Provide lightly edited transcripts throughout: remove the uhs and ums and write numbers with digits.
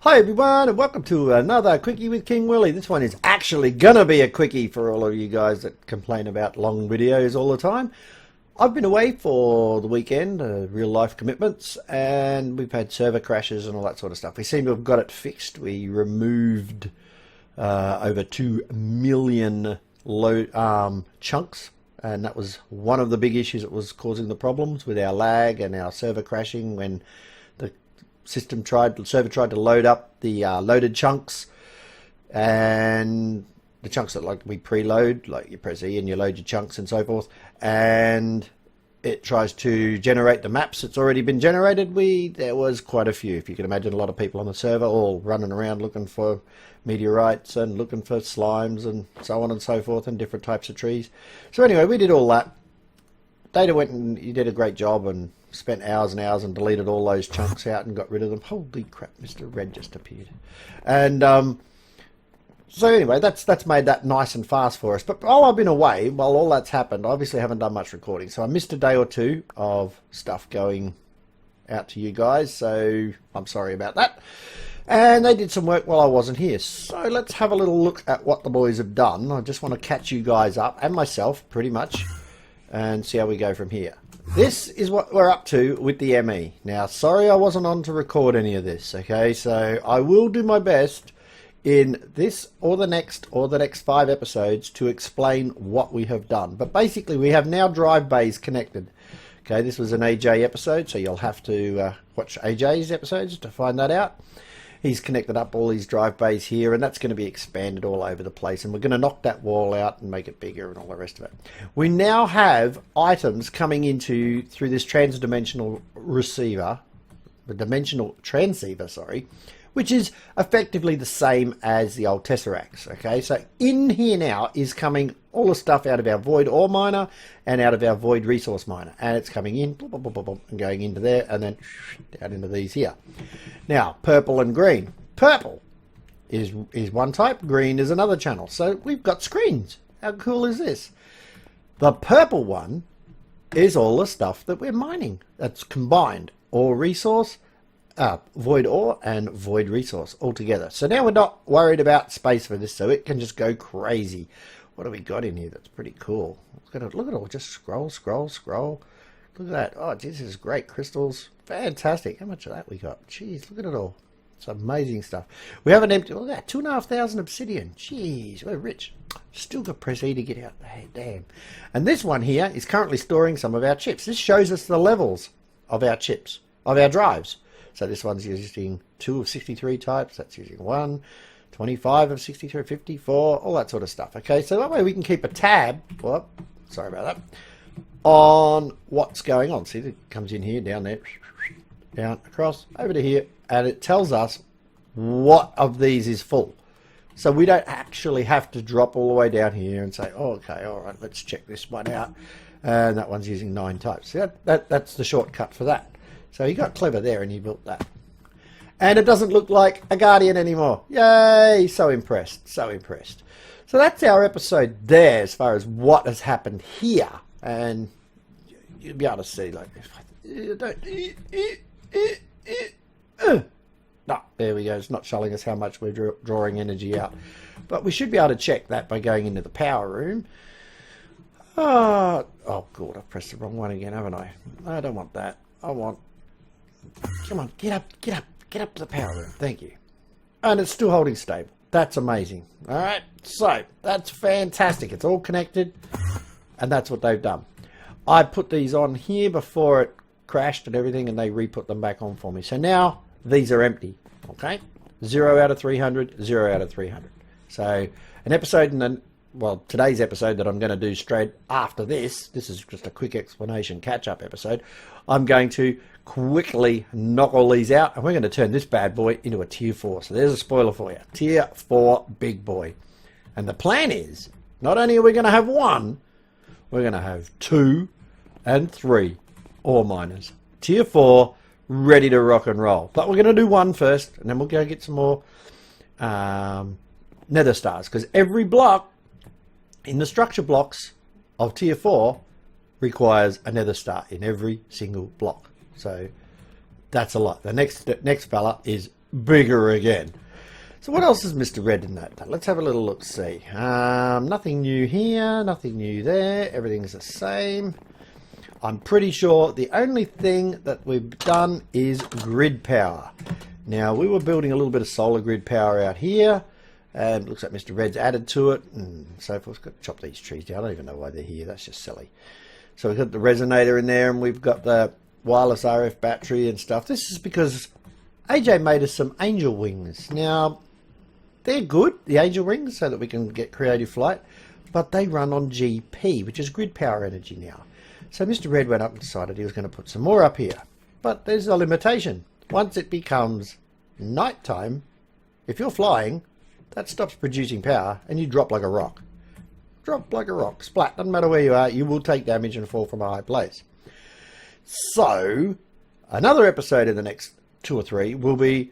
Hi everyone, and welcome to another Quickie with King Willy. This one is actually gonna be a quickie for all of you guys that complain about long videos all the time. I've been away for the weekend, real life commitments, and we've had server crashes and all that sort of stuff. We seem to have got it fixed. We removed over 2 million chunks, and that was one of the big issues that was causing the problems with our lag and our server crashing when the server tried to load up the loaded chunks, and the chunks that like we preload, like you press E and you load your chunks and so forth, and it tries to generate the maps that's already been generated. There was quite a few. If you can imagine, a lot of people on the server all running around looking for meteorites and looking for slimes and so on and so forth, and different types of trees. So anyway, we did all that. Data went and you did a great job and spent hours and hours and deleted all those chunks out and got rid of them. Holy crap, Mr. Red just appeared. And so anyway, that's made that nice and fast for us. But while I've been away, while all that's happened, I obviously haven't done much recording. So I missed a day or two of stuff going out to you guys. So I'm sorry about that. And they did some work while I wasn't here. So let's have a little look at what the boys have done. I just want to catch you guys up, and myself pretty much, and see how we go from here. This is what we're up to with the ME. Now, sorry I wasn't on to record any of this, okay? So I will do my best in this or the next 5 episodes to explain what we have done. But basically, we have now drive bays connected. Okay, this was an AJ episode, so you'll have to watch AJ's episodes to find that out. He's connected up all these drive bays here, and that's going to be expanded all over the place, and we're going to knock that wall out and make it bigger and all the rest of it. We now have items coming into through this transdimensional receiver, the dimensional transceiver, sorry, which is effectively the same as the old Tesseracts. Okay, so in here now is coming all the stuff out of our void ore miner and out of our void resource miner, and it's coming in and going into there and then down into these here. Now, purple and green. Purple is one type, green is another channel. So we've got screens. How cool is this? The purple one is all the stuff that we're mining. That's combined ore resource, void ore and void resource all together. So now we're not worried about space for this, so it can just go crazy. What have we got in here that's pretty cool? Look at it all. Just scroll. Look at that. Oh, geez, this is great. Crystals. Fantastic. How much of that we got? Jeez, look at it all. It's amazing stuff. We have an empty... Look at that. 2,500 obsidian. Jeez, we're rich. Still got press E to get out there. Damn. And this one here is currently storing some of our chips. This shows us the levels of our chips, of our drives. So this one's using 2 of 63 types. That's using 1, 25 of 63, 54, all that sort of stuff. Okay, so that way we can keep a tab. Well, sorry about that. On what's going on. See, it comes in here, down there, down, across, over to here, and it tells us what of these is full. So we don't actually have to drop all the way down here and say, oh, okay, all right, let's check this one out. And that one's using 9 types. See, that's the shortcut for that. So he got clever there and he built that. And it doesn't look like a Guardian anymore. Yay! So impressed. So impressed. So that's our episode there as far as what has happened here. And you'll be able to see, like, no, there we go. It's not showing us how much we're drawing energy out. But we should be able to check that by going into the power room. Oh, God, I've pressed the wrong one again, haven't I? I don't want that. I want... Come on, get up to the power room. Thank you. And it's still holding stable. That's amazing. All right, so that's fantastic. It's all connected, and that's what they've done. I put these on here before it crashed and everything, and they re-put them back on for me. So now these are empty. Okay, 0 out of 300, 0 out of 300. So an episode, and then, well, today's episode that I'm going to do straight after this is just a quick explanation catch-up episode. I'm going to quickly knock all these out, and we're going to turn this bad boy into a tier 4. So there's a spoiler for you. Tier 4 big boy. And the plan is, not only are we going to have 1, we're going to have 2 and 3 ore miners. Tier 4, ready to rock and roll. But we're going to do 1 first, and then we'll go get some more nether stars. Because every block in the structure blocks of tier 4 requires a nether star in every single block. So that's a lot. The next fella is bigger again. So what else has Mr. Red in that? Let's have a little look-see. Nothing new here, nothing new there. Everything's the same. I'm pretty sure the only thing that we've done is grid power. Now, we were building a little bit of solar grid power out here, and it looks like Mr. Red's added to it, and so forth. Got to chop these trees down. I don't even know why they're here. That's just silly. So we've got the resonator in there, and we've got the wireless RF battery and stuff. This is because AJ made us some angel wings. Now, they're good, the angel wings, so that we can get creative flight, but they run on GP, which is grid power energy now. So Mr. Red went up and decided he was going to put some more up here. But there's a limitation. Once it becomes nighttime, if you're flying, that stops producing power and you drop like a rock. Drop like a rock. Splat. Doesn't matter where you are, you will take damage and fall from a high place. So, another episode in the next 2 or 3 will be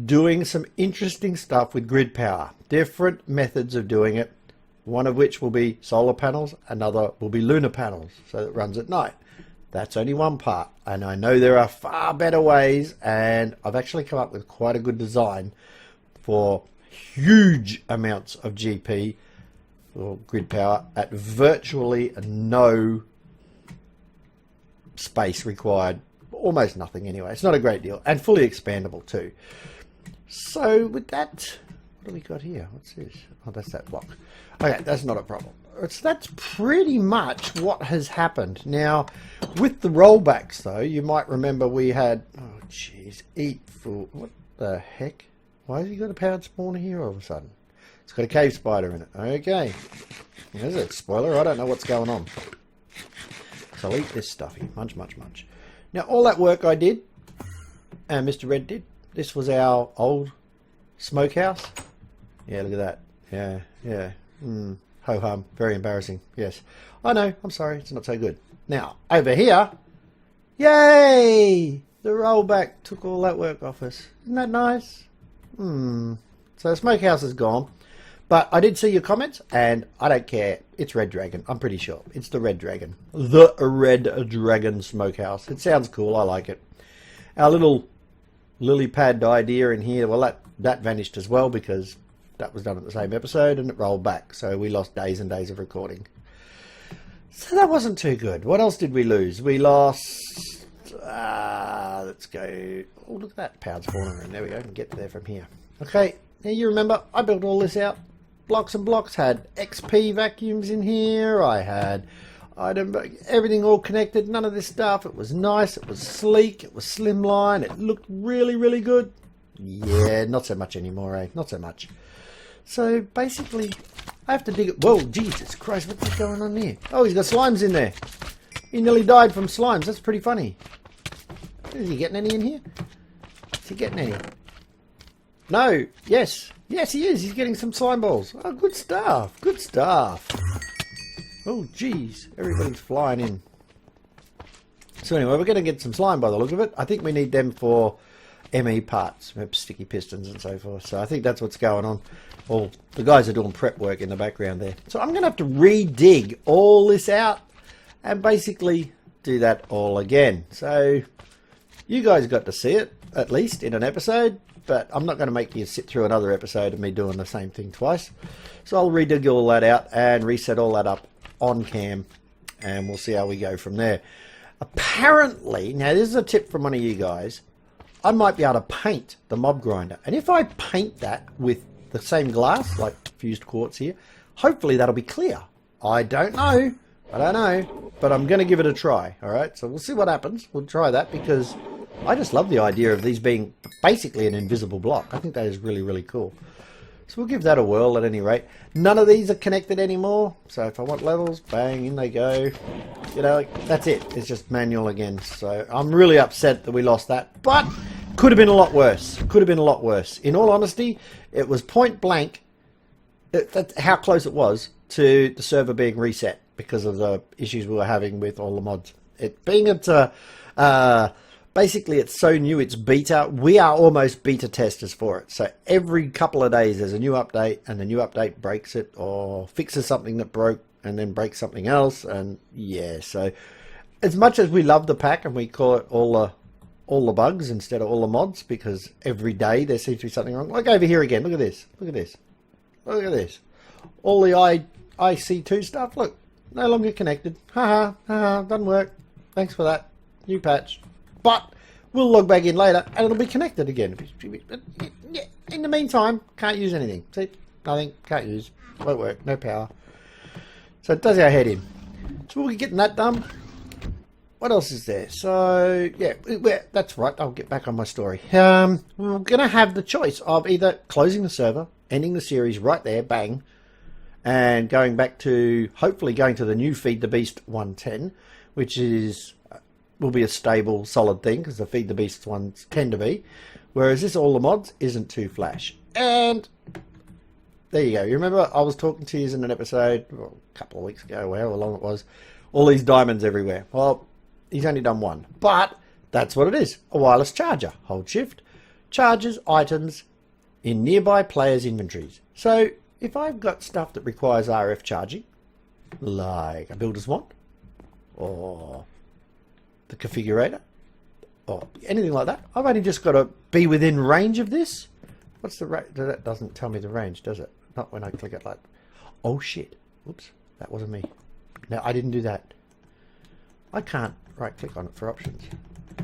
doing some interesting stuff with grid power. Different methods of doing it. One of which will be solar panels, another will be lunar panels, so it runs at night. That's only one part, and I know there are far better ways, and I've actually come up with quite a good design for huge amounts of GP or grid power at virtually no space required, almost nothing anyway. It's not a great deal, and fully expandable too. So with that, what do we got here? What's this? Oh, that's that block. Okay, that's not a problem. So that's pretty much what has happened. Now, with the rollbacks, though, you might remember we had... Oh, jeez. Eat food. What the heck? Why has he got a powered spawner here all of a sudden? It's got a cave spider in it. Okay. There's a spoiler. I don't know what's going on. So I'll eat this stuff here. Munch, munch, munch. Now, all that work I did, and Mr. Red did, this was our old smokehouse. Yeah, look at that. Yeah. Ho-hum. Very embarrassing. Yes. I know. I'm sorry. It's not so good. Now, over here. Yay! The rollback took all that work off us. Isn't that nice? So the smokehouse is gone. But I did see your comments, and I don't care. It's Red Dragon. I'm pretty sure. It's the Red Dragon. The Red Dragon smokehouse. It sounds cool. I like it. Our little lily pad idea in here, well, that vanished as well because that was done at the same episode and it rolled back. So we lost days and days of recording. So that wasn't too good. What else did we lose? We lost... let's go... Oh, look at that powered spawner room. There we go. I can get there from here. Okay. Now you remember, I built all this out. Blocks and blocks. Had XP vacuums in here. I had everything all connected. None of this stuff. It was nice. It was sleek. It was slimline. It looked really, really good. Yeah, not so much anymore, eh? Not so much. So basically, I have to dig it. Whoa, Jesus Christ, what's going on there? Oh, he's got slimes in there. He nearly died from slimes. That's pretty funny. Is he getting any in here? Is he getting any? No. Yes. Yes, he is. He's getting some slime balls. Oh, good stuff. Good stuff. Oh, geez. Everybody's flying in. So anyway, we're going to get some slime by the look of it. I think we need them for ME parts, sticky pistons and so forth. So I think that's what's going on. Well, the guys are doing prep work in the background there. So I'm going to have to re-dig all this out and basically do that all again. So you guys got to see it, at least in an episode. But I'm not going to make you sit through another episode of me doing the same thing twice. So I'll redig all that out and reset all that up on cam. And we'll see how we go from there. Apparently, now this is a tip from one of you guys. I might be able to paint the mob grinder. And if I paint that with the same glass, like fused quartz here, hopefully that'll be clear. I don't know. I don't know. But I'm going to give it a try. Alright, so we'll see what happens. We'll try that because I just love the idea of these being basically an invisible block. I think that is really, really cool. So we'll give that a whirl at any rate. None of these are connected anymore. So if I want levels, bang, in they go. You know, that's it. It's just manual again. So I'm really upset that we lost that. But could have been a lot worse. Could have been a lot worse. In all honesty, it was point blank. That's how close it was to the server being reset because of the issues we were having with all the mods. It being basically, it's so new, it's beta. We are almost beta testers for it. So every couple of days there's a new update, and the new update breaks it or fixes something that broke and then breaks something else. And yeah, so as much as we love the pack and we call it all all the bugs instead of all the mods, because every day there seems to be something wrong. Like over here again, look at this, look at this, look at this. All the IC2 stuff, look, no longer connected. Haha, haha, doesn't work. Thanks for that, new patch. But we'll log back in later and it'll be connected again. In the meantime, can't use anything. See, nothing, can't use, won't work, no power. So it does our head in. So we'll be getting that done. What else is there? So, yeah, that's right. I'll get back on my story. We're going to have the choice of either closing the server, ending the series right there, bang, and going back to, hopefully going to the new Feed the Beast 110, which will be a stable, solid thing, because the Feed the Beast ones tend to be. Whereas this All the Mods isn't too flash. And there you go. You remember I was talking to you in an episode a couple of weeks ago, however long it was, all these diamonds everywhere. Well, he's only done one, but that's what it is. A wireless charger. Hold shift. Charges items in nearby players' inventories. So if I've got stuff that requires RF charging, like a builder's wand, or the configurator, or anything like that, I've only just got to be within range of this. What's the range? That doesn't tell me the range, does it? Not when I click it like, oh shit. Oops, that wasn't me. No, I didn't do that. I can't right click on it for options.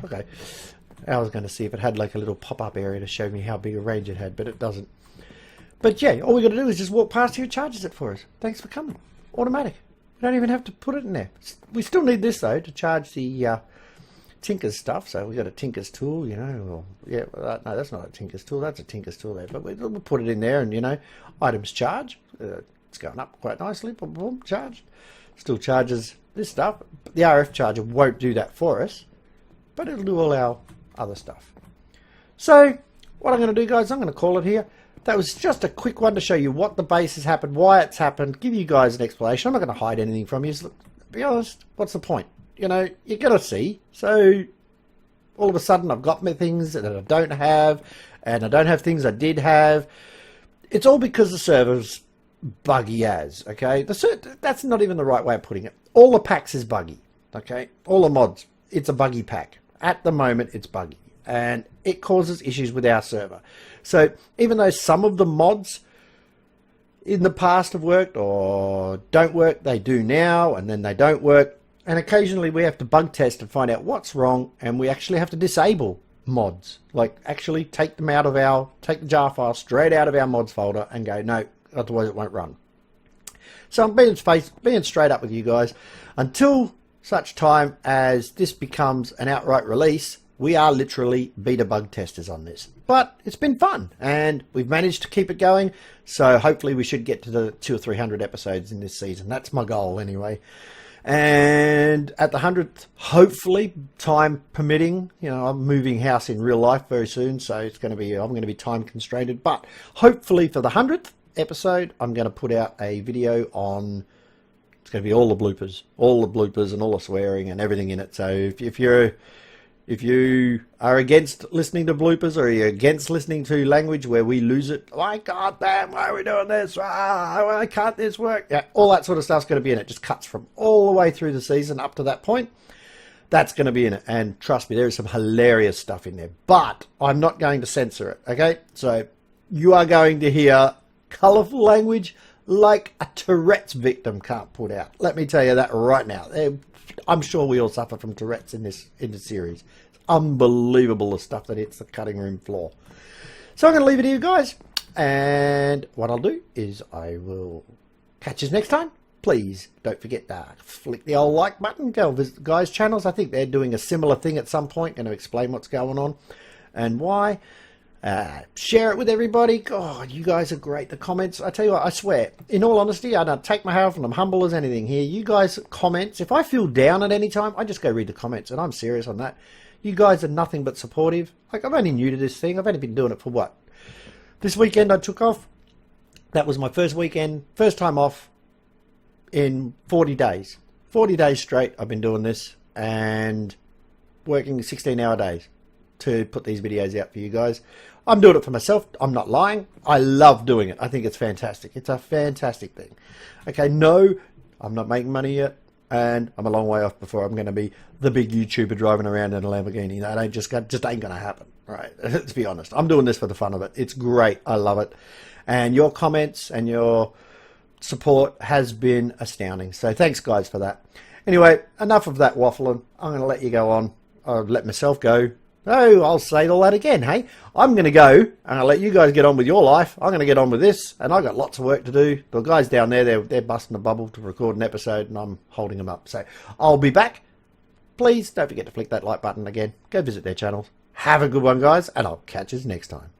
Okay. I was going to see if it had like a little pop-up area to show me how big a range it had, but it doesn't. But yeah, all we got to do is just walk past here, it charges it for us. Thanks for coming. Automatic. We don't even have to put it in there. We still need this though to charge the Tinker's stuff. So we got a Tinker's tool, you know. Or, yeah, no, that's not a Tinker's tool. That's a Tinker's tool there. But we'll put it in there, and you know, items charge. It's going up quite nicely. Boom, boom, charged. Still charges this stuff. The RF charger won't do that for us, but it'll do all our other stuff. So what I'm going to do, guys, I'm going to call it here. That was just a quick one to show you what the base has happened, why it's happened, give you guys an explanation. I'm not going to hide anything from you. So, to be honest, what's the point? You know, you're going to see. So all of a sudden I've got me things that I don't have, and I don't have things I did have. It's all because the server's buggy as, okay? That's not even the right way of putting it. All the packs is buggy, okay? All the mods, it's a buggy pack. At the moment, it's buggy, and it causes issues with our server. So even though some of the mods in the past have worked or don't work, they do now, and then they don't work. And occasionally we have to bug test and find out what's wrong, and we actually have to disable mods. Like actually take them out of take the jar file straight out of our mods folder and go, no, otherwise it won't run. So I'm being straight up with you guys. Until such time as this becomes an outright release, we are literally beta bug testers on this. But it's been fun, and we've managed to keep it going. So hopefully we should get to the 200 or 300 episodes in this season. That's my goal anyway. And at the 100th, hopefully, time permitting, you know, I'm moving house in real life very soon, so I'm going to be time constrained. But hopefully for the 100th episode, I'm going to put out a video on, it's going to be all the bloopers and all the swearing and everything in it. So if you are against listening to bloopers, or you're against listening to language where we lose it, why God damn, why are we doing this? Why can't this work? Yeah, all that sort of stuff's going to be in it. Just cuts from all the way through the season up to that point. That's going to be in it. And trust me, there is some hilarious stuff in there. But I'm not going to censor it, okay? So you are going to hear colourful language like a Tourette's victim can't put out. Let me tell you that right now. I'm sure we all suffer from Tourette's in this series. It's unbelievable the stuff that hits the cutting room floor. So I'm going to leave it here, guys. And what I'll do is I will catch you next time. Please don't forget to flick the old like button. Go visit the guys' channels. I think they're doing a similar thing at some point. Going to explain what's going on and why. Share it with everybody. God, you guys are great. The comments, I tell you what, I swear, in all honesty, I don't take my hat off and I'm humble as anything here. You guys comments, if I feel down at any time, I just go read the comments, and I'm serious on that. You guys are nothing but supportive. Like, I'm only new to this thing. I've only been doing it for what? This weekend I took off. That was my first weekend, first time off in 40 days. 40 days straight I've been doing this and working 16-hour days to put these videos out for you guys. I'm doing it for myself. I'm not lying. I love doing it. I think it's fantastic. It's a fantastic thing. Okay, no, I'm not making money yet. and I'm a long way off before I'm going to be the big YouTuber driving around in a Lamborghini. That ain't just ain't going to happen, right? Let's be honest. I'm doing this for the fun of it. It's great. I love it. And your comments and your support has been astounding. So thanks, guys, for that. Anyway, enough of that waffling. I'm going to let you go on. I'll let myself go. Oh, I'll say all that again, hey? I'm going to go, and I'll let you guys get on with your life. I'm going to get on with this, and I've got lots of work to do. The guys down there, they're busting a bubble to record an episode, and I'm holding them up. So I'll be back. Please don't forget to flick that like button again. Go visit their channels. Have a good one, guys, and I'll catch you next time.